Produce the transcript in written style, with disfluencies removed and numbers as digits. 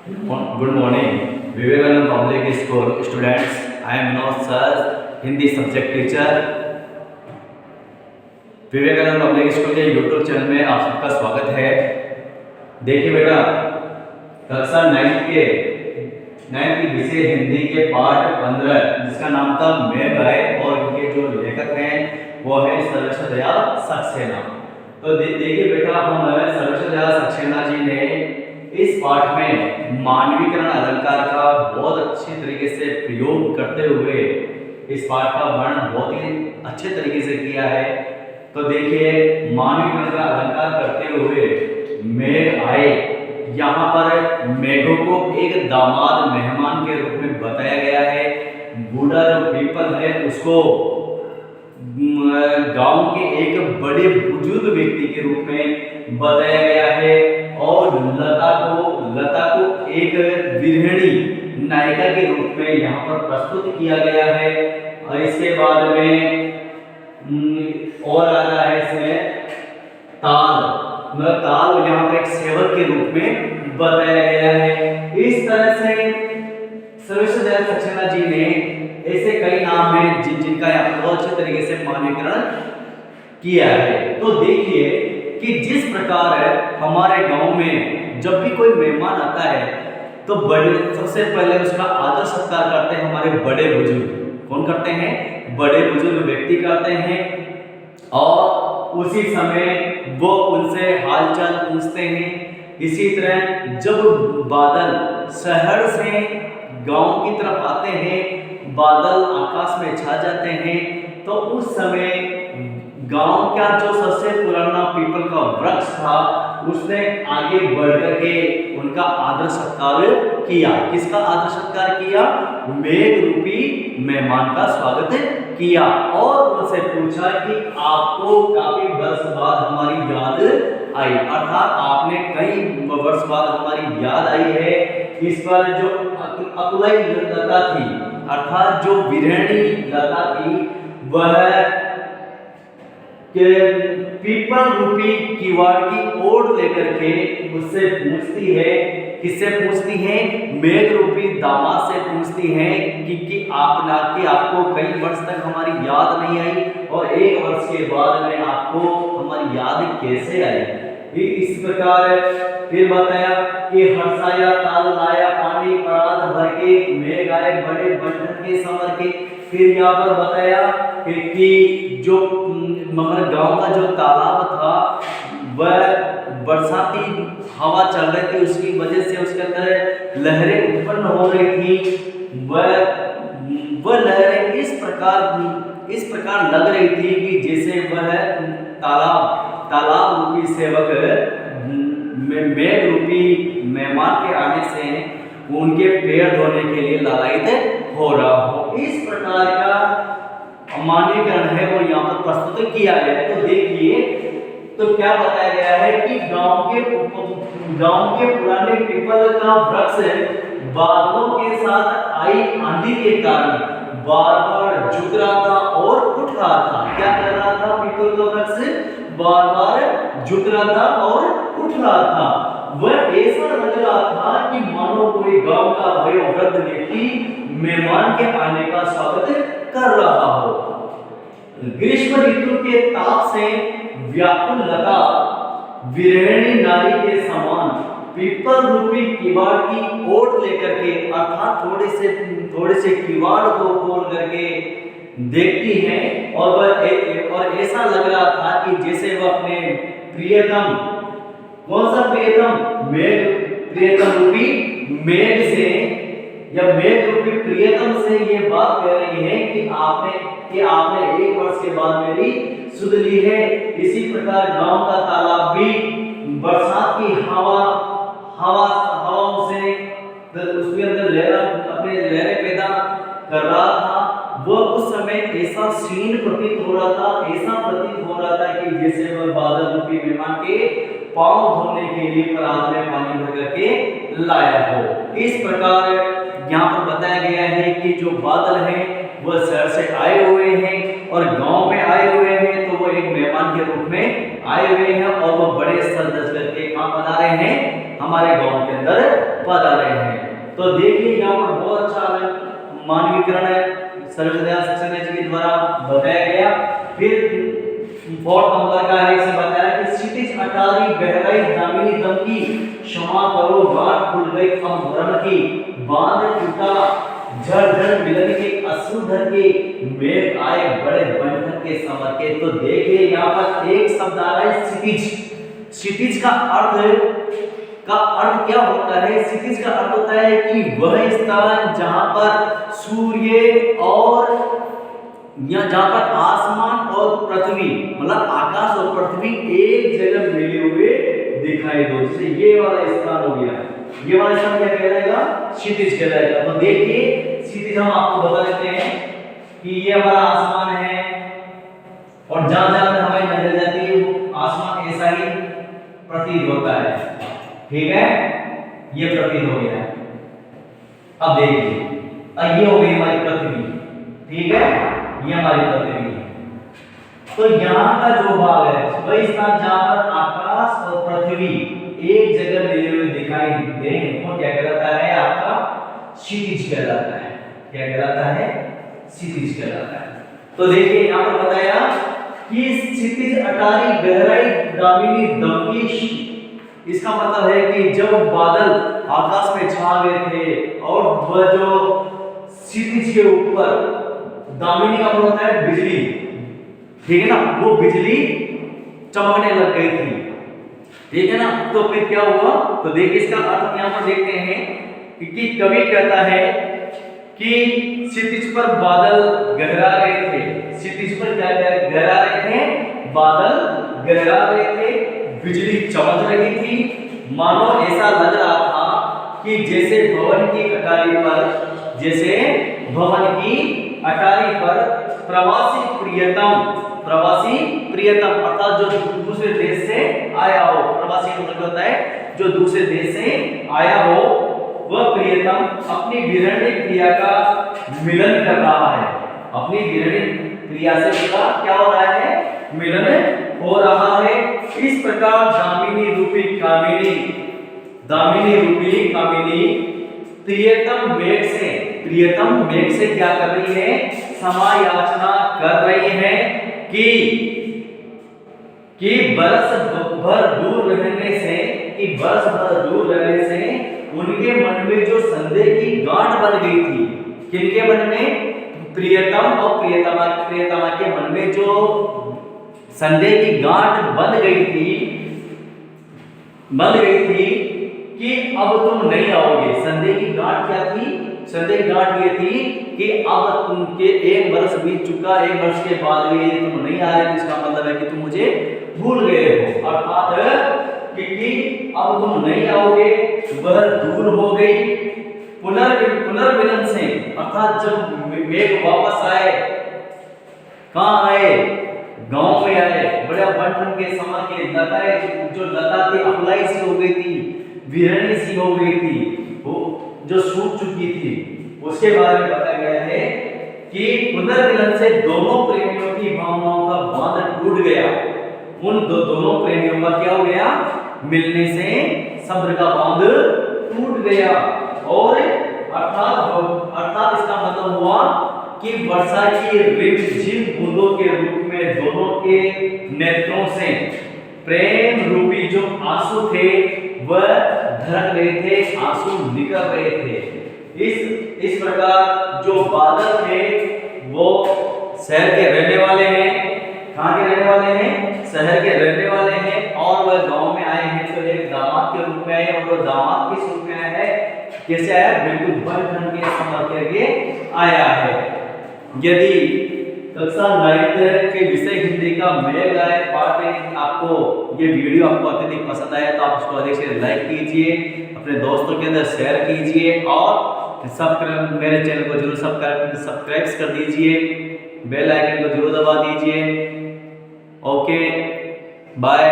Good morning, Vivekanand Public School students. I am Vinod Sir, Hindi subject teacher. Vivekananda public school के YouTube channel में आप सबका स्वागत है। देखिए बेटा, कक्षा 9 की विषय हिंदी के पाठ 15 जिसका नाम था मैं गाय और इनके जो लेखक हैं वो है सर्वेश्वर दयाल सक्सेना। तो देखिए बेटा, हम सर्वेश्वर दयाल सक्सेना जी ने इस पाठ में मानवीकरण अलंकार का बहुत अच्छे तरीके से प्रयोग करते हुए इस पाठ का वर्णन बहुत ही अच्छे तरीके से किया है। तो देखिए, मानवीकरण का अलंकार करते हुए मेघ आए, यहाँ पर मेघों को एक दामाद मेहमान के रूप में बताया गया है। बूढ़ा जो पीपल है उसको गांव के एक बड़े बुजुर्ग व्यक्ति के रूप में बताया गया है और लता को एक गृहिणी नायिका के रूप में यहाँ पर प्रस्तुत किया गया है। और इसके बाद में और आ रहा है इसमें ताल, मतलब ताल यहाँ पर एक सेवक के रूप में बताया गया है। इस तरह से सर्वेश्वर दयाल सक्सेना जी ने ऐसे कई नाम हैं जिनका यहाँ पर बहुत अच्छे तरीके से मानवीकरण किया है। तो देखिए कि जिस प्रकार हमारे गांव में जब भी कोई मेहमान आता है तो बड़े सबसे पहले उसका आदर सत्कार करते हैं हमारे बड़े बुजुर्ग। कौन करते हैं? बड़े बुजुर्ग व्यक्ति करते हैं और उसी समय वो उनसे हालचाल पूछते हैं। इसी तरह जब बादल शहर से गांव की तरफ आते हैं, बादल आकाश में छा जाते हैं, तो उस समय गांव का जो सबसे पुराना पीपल का वृक्ष था उसने आगे बढ़ करके उनका आदर सत्कार किया। किसका आदर सत्कार किया? मेघ रूपी मेहमान का स्वागत किया और उनसे पूछा कि आपको काफी वर्ष बाद हमारी याद आई, अर्थात आपने कई वर्ष बाद हमारी याद आई है। इस पर जो अकुलाई लता थी, अर्थात जो गृहिणी लता थी, वह के पीपल रूपी किवाड़ की ओर लेकर के उससे पूछती है। किससे पूछती है? मेघ रूपी दामाद से पूछती है कि आपको कई वर्ष तक हमारी याद नहीं आई और एक वर्ष के बाद में आपको हमारी याद कैसे आई। इस प्रकार फिर बताया कि हर्षाया ताल लाया पानी परात भर के, मेघ आए बड़े बंधन के समर के। फिर यहाँ पर बताया कि जो मगर गांव का जो तालाब था वह बरसाती हवा चल रही थी, उसकी वजह से उसके अंदर लहरें उत्पन्न हो रही थी। वह लहरें इस प्रकार लग रही थी कि जैसे वह तालाब रूपी सेवक मेघ रूपी मेहमान के आने से उनके पैर धोने के लिए लालायित हो रहा हो। इस प्रकार का मानवीकरण है वो यहाँ पर प्रस्तुत किया गया है। तो देखिए, तो क्या बताया गया है कि गांव के पुराने पीपल का वृक्ष बादलों के साथ आई आंधी के कारण बार बार झुक रहा था और उठ रहा था। क्या कर रहा था? पीपल का वृक्ष बार बार झुक रहा था और उठ रहा था। वह ऐसा लग रहा था कि मानो कोई गांव का वयोवृद्ध व्यक्ति मेहमान के आने का स्वागत कर रहा हो। ग्रीष्म ऋतु के ताप से व्याकुल लता विरहिणी नारी के समान पीपल रूपी किवाड़ की ओट लेकर के, अर्थात थोड़े से किवाड़ को खोल करके देखती हैं और ऐसा लग रहा था कि जैसे वह अपने प्रियतम, कौन सा प्रियतम? प्रियतम रूपी मेघ से या मेघ रूपी प्रियतम से ये बात कह रही है कि आपने एक वर्ष के बाद मेरी सुध ली है। इसी प्रकार गांव का तालाब भी बरसात की हवाओं से उसके अंदर अपने लहरें पैदा कर रहा था। वह उस समय ऐसा सीन प्रतीत हो रहा था कि जैसे वह बादल रूपी मेहमान के पांव धोने के लिए परात में पानी भर करके लाया हो। इस प्रकार यहाँ पर बताया गया है कि जो बादल हैं वह शहर से आए हुए हैं और गांव में आए हुए हैं, तो वो एक मेहमान के रूप में आए हुए हैं और वो बड़े सज धज करके कहाँ बना रहे हैं? हमारे गांव के अंदर पधारे हैं। तो देखिए यहाँ पर बहुत अच्छा मानवीकरण है सर्वोदय शिक्षण जी के द्वारा बताया गया। फिर 4 नंबर का है, इसे बताया कि क्षितिज अटारी गहराई दामिनी दम की क्षमा करो गांठ खुल गई अब भरम की बांध टूटा झर मिलन के असुधर के मेघ आए बड़े बंधन के समर के। तो देखिए यहाँ पर एक शब्द आ रहा है क्षितिज। क्षितिज का अर्थ क्या होता है? क्षितिज का अर्थ होता है कि वह स्थान जहां पर सूर्य और या जहां पर आसमान और पृथ्वी मतलब आकाश और पृथ्वी एक जगह मिले हुए दिखाई दो। जैसे ये वाला स्थान हो गया, ये वाला स्थान क्या कहलाएगा? क्षितिज कहलाएगा। तो देखिए क्षितिज हम आपको बता देते हैं कि ये हमारा आसमान है और जहां जहां पर हमारी नजर जाती है वो आसमान ऐसा ही प्रतीत होता है। ठीक है, ये प्रतीत हो गया। अब देखिए ये हो गई हमारी पृथ्वी। ठीक है, ये हमारी पृथ्वी है। तो यहाँ का जो भाग है वही स्थान जहां पर आकाश और पृथ्वी एक जगह मिले हुए दिखाई दें वो क्या कहलाता है? आपका क्षितिज कहलाता है। क्या कहलाता है? क्षितिज कहलाता है। तो देखिए यहाँ पर बताया कि क्षितिज अटारी गहराई दामिनी दमकी। इसका मतलब है कि जब बादल आकाश में छा गए थे और वह जो क्षितिज के ऊपर दामिनी का मतलब होता है बिजली, ठीक है ना, वो बिजली चमकने लग गई थी। ठीक है ना, तो फिर क्या हुआ? तो देखिए इसका अर्थ यहाँ पर देखते हैं कि कवि कहता है कि क्षितिज पर बादल गहरा रहे थे। क्षितिज पर क्या गहरा रहे थे? बादल गहरा रहे थे, बिजली चमक रही थी। मानो ऐसा लग रहा था कि जैसे भवन की अटारी पर प्रवासी प्रियतम अर्थात जो दूसरे देश से आया हो। प्रवासी मतलब होता है जो दूसरे देश से आया हो, वह प्रियतम अपनी विरहणी प्रिया का मिलन कर रहा है। अपनी विरहणी प्रिया से उसका क्या हो रहा है? मिलन हो रहा है। इस प्रकार दामिनी रूपी कामिनी प्रियतम मेघ से क्या कर रही है? समायाचना कर रही है कि बरस भर दूर रहने से उनके मन में जो संदेह की गांठ बन गई थी। किनके मन में? प्रियतम और प्रियतमा के मन में जो संदेह की गांठ बन गई थी कि अब तुम नहीं आओगे। संदेह की गांठ क्या थी? संदेह की गांठ ये थी कि अब तुमके 1 वर्ष बीत चुका, 1 वर्ष के बाद भी तुम नहीं आ रहे, इसका मतलब है कि तुम मुझे भूल गए हो। अर्थात कि अब तुम नहीं आओगे, वह दूर हो गई। पुनर्मिलन से अर्थात जब मेघ वापस आए, कहाँ आए? गांव में आए। बड़े बंठन के समर के लताएं जो लता थी अफलाई सी हो गई थी, विरहणी सी हो गई थी, वो जो सूख चुकी थी, उसके बारे में बताया गया है कि पुनर्मिलन से दोनों प्रेमियों की भावनाओं का बांध टूट गया। उन दोनों प्रेमियों का क्या हो गया? मिलने से सब्र का बांध टूट गया। और अर्थात इसका मतलब हुआ कि वर्षा की रिमझिम बूंदों के रूप में दोनों के नेत्रों से प्रेम रूपी जो आंसू थे वह धड़क रहे थे, आंसू निकल रहे थे। इस प्रकार जो बादल थे वो शहर के रहने वाले हैं। कहाँ के रहने वाले हैं? शहर के रहने वाले हैं। और वह गांव में आए हैं तो एक दामाद के रूप में आए, और वो दामाद किस रूप में आया है? कैसे आया? बिल्कुल बंधन के समर के आया है। यदि कक्षा 9 के विषय हिंदी का मेल आए पाठ आपको ये वीडियो आपको अत्यधिक पसंद आया तो आप इसको अधिक से लाइक कीजिए, अपने दोस्तों के अंदर शेयर कीजिए और मेरे चैनल को जरूर सब्सक्राइब कर दीजिए, बेल आइकन को जरूर दबा दीजिए। Okay, bye.